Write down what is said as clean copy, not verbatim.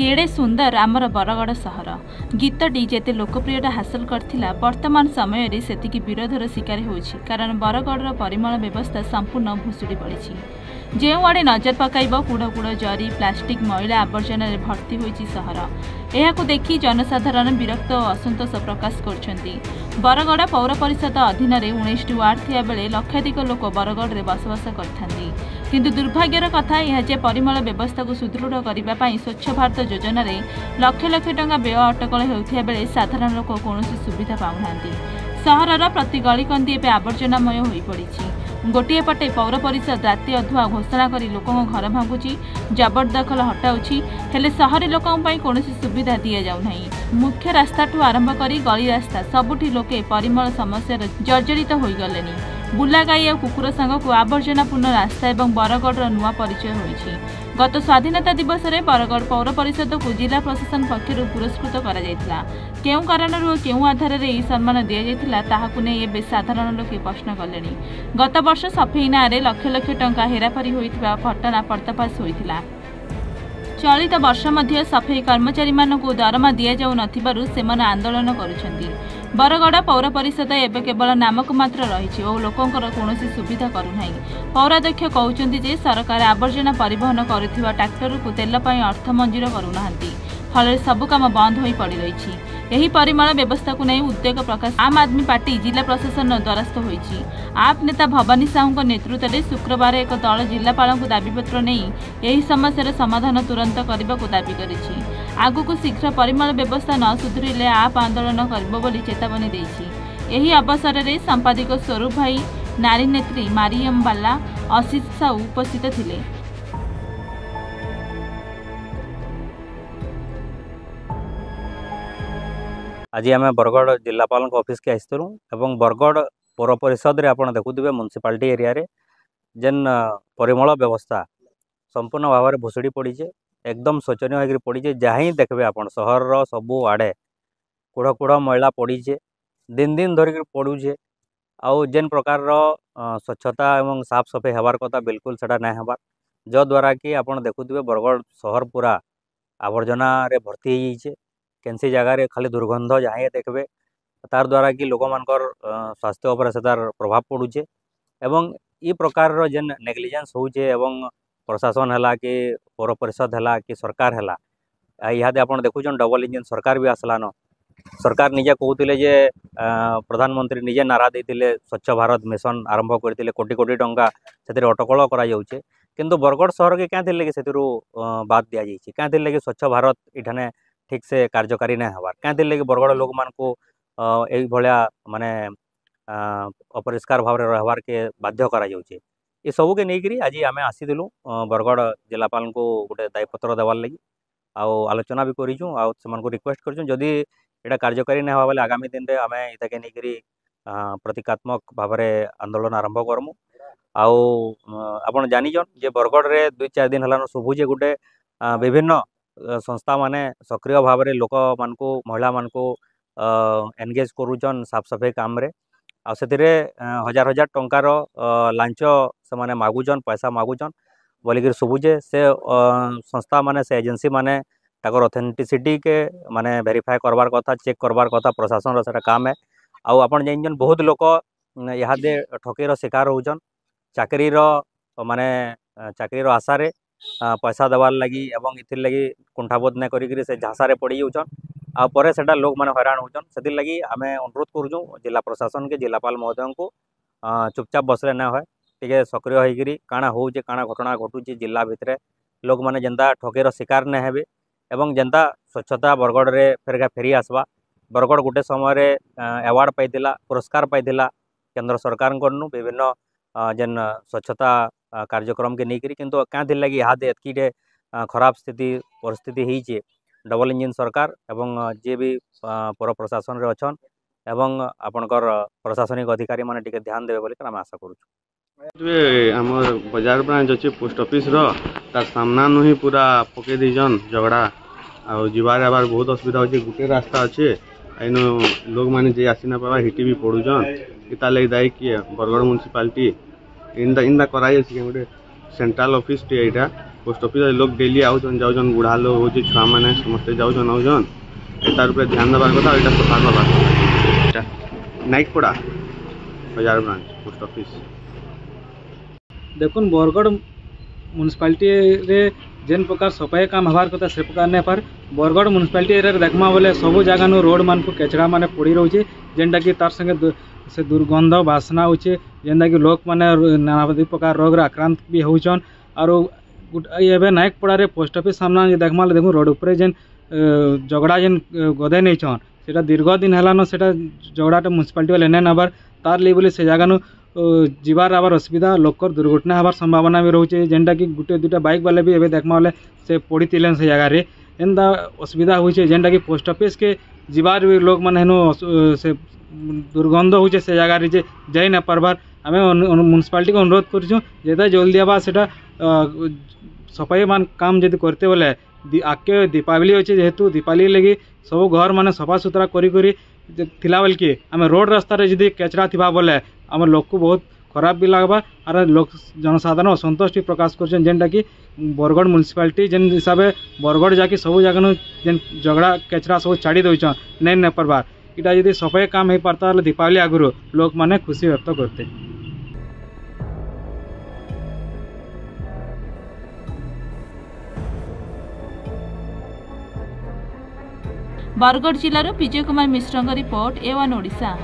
केड़े सुंदर आमर बरगड़ सहर गीतटी जेते लोकप्रियता हासिल करथिला वर्तमान समय रे सेतिकी विरोधर शिकार होछि कारण बरगड़र परिमल व्यवस्था संपूर्ण भुसुड़ी पड़ी जो आड़े नजर पकाइब कूड़ कूड़ जरी प्लास्टिक मैला आवर्जन भर्ती होइछि सहर एहाकु देखि जनसाधारण विरक्त और असंतोष प्रकाश करछन्ति। बरगड़ पौर परिषद अधीन 19टी वार्ड थिया बेले लक्षाधिक लोक बरगड़ रे बसवास करथांती किंतु दुर्भाग्यर कथा यह जे परिमल व्यवस्था को सुदृढ़ करने स्वच्छ भारत योजना रे लक्ष लक्ष टंका व्यय अटकल होउथिया बेले साधारण लोक कौनसी सुविधा पाउनांती। सहरर प्रति गलीकंदी एवं आवर्जनामय हो पड़ी गोटे पटे पौर परिषद राति अधुआ घोषणा कर लोकों घर भांगुची जबरदखल हटाऊँगी हेले सहरी लोकों कौन सुविधा दि जाऊना। मुख्य रास्ता ठू आरंभ कर गली रास्ता सबुठी लोके परिमल समस्या जर्जरित हो गले। बुलागाई और कुकुर सांग को आवर्जनापूर्ण रास्ता और बरगड़ नुआ परिचय होइछि। गत स्वाधीनता दिवस में बरगड़ पौर परिषद को जिला प्रशासन पक्षर पुरस्कृत करा केउ कारण केउ आधार रे सम्मान दि जाइथिला ताहाकु नै एबे साधारण लोके प्रश्न कले। गत वर्ष सफेई नारे लक्ष लक्ष टंका हेराफेरी होइथिबा घटना पर्दाफाश होइथिला। चलित वर्ष मध्य सफेई कर्मचारी मानकु दरमा दि जाउ नथिबारु सेमाने आंदोलन करुछन्ति। बरगड़ पौर परिषद एवं केवल नामक मात्र रही और लोकंकर कौन सुविधा करूना। पौराध्यक्ष कहते जे सरकार आवर्जना परिवहन करुवा ट्राक्टर को तेल अर्थ मंजूर करूना फल सबु काम बंद हो पड़ रही। यही परिमल व्यवस्था को नहीं उद्योग प्रकाश आम आदमी पार्टी जिला प्रशासन द्वारस्थ होइछि। आप नेता भवानी साहू नेतृत्व में शुक्रवार एक दल जिलापाल को दाबीपत्र नहीं यही समस्यार समाधान तुरंत करने को दाबी करिछि। आगु शीघ्र परिमल व्यवस्था न सुधरिले आप आंदोलन कर चेतावनी देछि। यही अवसर में संपादक स्वरूप भाई नारी नेत्री मारियम बाला आशीष साहू उपस्थित थिले। आज आम बरगड़ जिलापाल ऑफिस के आसलु और बरगड़ पौर परिषद रे आपन देखुवे म्युनिसिपालिटी एरिया रे जेन परिमल व्यवस्था संपूर्ण भाव में भुसुड़ी पड़ी एकदम शोचनीय हो पड़ी। जहाँ ही देखबे आप सहर सबू आड़े कूड़ कूड़ मैला पड़ी दिन दिन धरिक पड़ूचे आउ जेन प्रकार स्वच्छता एवं साफ सफाई हबार कथा बिल्कुल सेटा ना हबार जद्वारा कि आप देखुवे बरगड़ सहर पूरा आवर्जना रे भर्ती हो जाइए। केनसी जगार खाली दुर्गंध जहाँ देखबे तार द्वारा कि लोक मानकर स्वास्थ्य उपर से तार प्रभाव पड़ुचे एवं ई प्रकार जेन नेग्लिजेंस होउचे एवं प्रशासन है कि पौर परिषद है कि सरकार है इहादे आप देखुन डबल इंजन सरकार भी आसलान। सरकार निजे कहते जे प्रधानमंत्री निजे नारा देते स्वच्छ भारत मिशन आरंभ करते कोटी कोटी टंका से अटकल कर किंतु बरगड़ सहर के क्या थे कि से बाद दि जाइए क्या थे कि स्वच्छ भारत इठाने ठीक से कार्यकारी ना हबार क्या थे कि बरगड़ लोक मान को भाया माने अपरिष्कार भाव रहबार के बाध्य करा जाउचे। ये सबू के नहीं आज आम आसीलु बरगड़ जिलापाल को गोटे दायीपत्र देवार लगी आलोचना भी करूँ आ रिक्वेस्ट करूँ जदि यहाँ कार्यकारी ना बेले आगामी दिन में आम इताके नहीं प्रतीकात्मक भाव में आंदोलन आरंभ करमु। आप जानिछन जे बरगड़ रे 2-4 दिन है शुभुजे गोटे विभिन्न संस्था माने सक्रिय भाव में लोक मान को महिला मान को एनगेज करूचन साफ सफाई काम रे आरे हजार हजार टंकार लांच से माने मागुचन पैसा मागुचन बोलिक शुभुजे से संस्था माने से एजेंसी माने ताकर ऑथेंटिसिटी के माने वेरीफाई करवार कथा चेक करवार कथा प्रशासन रो सेटा काम है। आपन जानछन बहुत लोक इहादे ठकेर शिकार होचन चाकरी माने चाकरी आशा रे पैसा देवार लगी एवं इथिर लगी कुंठाबोध न करी से झांसारे पड़ जाऊन आपर से लोक मैंने हैरान होचन से लगी आम अनुरोध करूँ जिला प्रशासन के जिलापाल महोदय को चुपचाप बसले ना है टे सक्रिय होकर काଣା होचे काଣା घटना घटुची जिला भितर लोक मैंने जेनता ठकेर शिकार न हेबे एवं जेनता स्वच्छता बरगड़ रे फेरी आसवा। बरगड़ गोटे समय अवार्ड पाइला पुरस्कार पाइला केंद्र सरकार विभिन्न जेन स्वच्छता कार्यक्रम के नहीं किंतु क्या थी लगी इहादे एतकीटे खराब स्थिति परिस्थिति होइचे डबल इंजन सरकार एवं जे भी पौर प्रशासन रे अछन एवं आपनकर प्रशासनिक अधिकारी माने टिके ध्यान देवे बोली आम आशा करूँ। आम बाजार ब्रांच अच्छे पोस्ट ऑफिस तार सामना नु ही पूरा पके दीजन झगड़ा आबार आबार बहुत असुविधा होचे गोटे रास्ता अच्छे आइनो लोक मैंने जे आसी ना पावा हिटी भी पड़ुचन इता लगी दायी किए बरगड़ म्युनिसिपालिटी इंदा कराई गोटे सेंट्रल ऑफिस टी यहाँ पोस्ट ऑफिस लोग डेली आउन जाऊन बुढ़ा लोग हो छुआ मैंने समस्ते जाऊन आउन एटार ध्यान देवार कथा एटा सफा करवार कथा नाइकपड़ा बाजार ब्रांच पोस्ट ऑफिस देखुन बरगढ़ म्युनिसिपालिटी रे जेन प्रकार सफाई काम हबार कथा से प्रकार नहीं पार बरगढ़ म्युनिसिपालिटी एरिया देखमा बोले सबू जगह रोड मान को केचड़ा माने पड़ी रोचे जेनटा कि तार संगे से दुर्गंध बासना होचे जेनटा कि लोक माने नाना प्रकार रोग रे आक्रांत भी होचन और एबे नायकपड़ा रे पोस्ट ऑफिस सामना देखमा देखु रोड ऊपर जेन झगड़ा जेन गदे नहीं छन सेटा दीर्घ दिन हेलानो सेटा झगड़ाटा म्युनिसिपालिटी वाले नहीं नबार तार लिए बोले से जगह जीवार आबार असुविधा लोकर दुर्घटना हबार संभावना भी रोचे जेनटा कि गुटे दुटा बाइक वाले भी एबे देखमा वाले से पड़ी तिलेन से जगह रे एंदा असुविधा होचे जेनटा कि पोस्ट ऑफिस के जीवार भी लोग माने हेनो से दुर्गंध होचे से जगह रे जे जाई ना पारबार आमे म्युनिसिपालिटी को अनुरोध करछु जेता जल्दी आबा सेटा सफाई मान काम जदि करते बोले आके दीपावली अच्छे जेहेतु दीपावली लगी सब घर माने सफा सुतरा करी थिला बेल कि आम रोड रास्ता रे जदि केचड़ा थिबा बोले आम लोक को बहुत खराब भी लगवा और लोक जनसाधारण असंतोष भी प्रकाश कर जेनटा कि बरगढ़ म्युनिसिपालिटी जेन हिसाब से बरगढ़ जाकि सब जगह जेन झगड़ा केचड़ा सब छाड़ी दौन नहीं पारबार इटा जदि सफाई काम हो पारता दीपावली आगुरी लोक माने खुशी व्यक्त करते। Bargarh जिलार Vijay Kumar Mishra report A1 Odisha.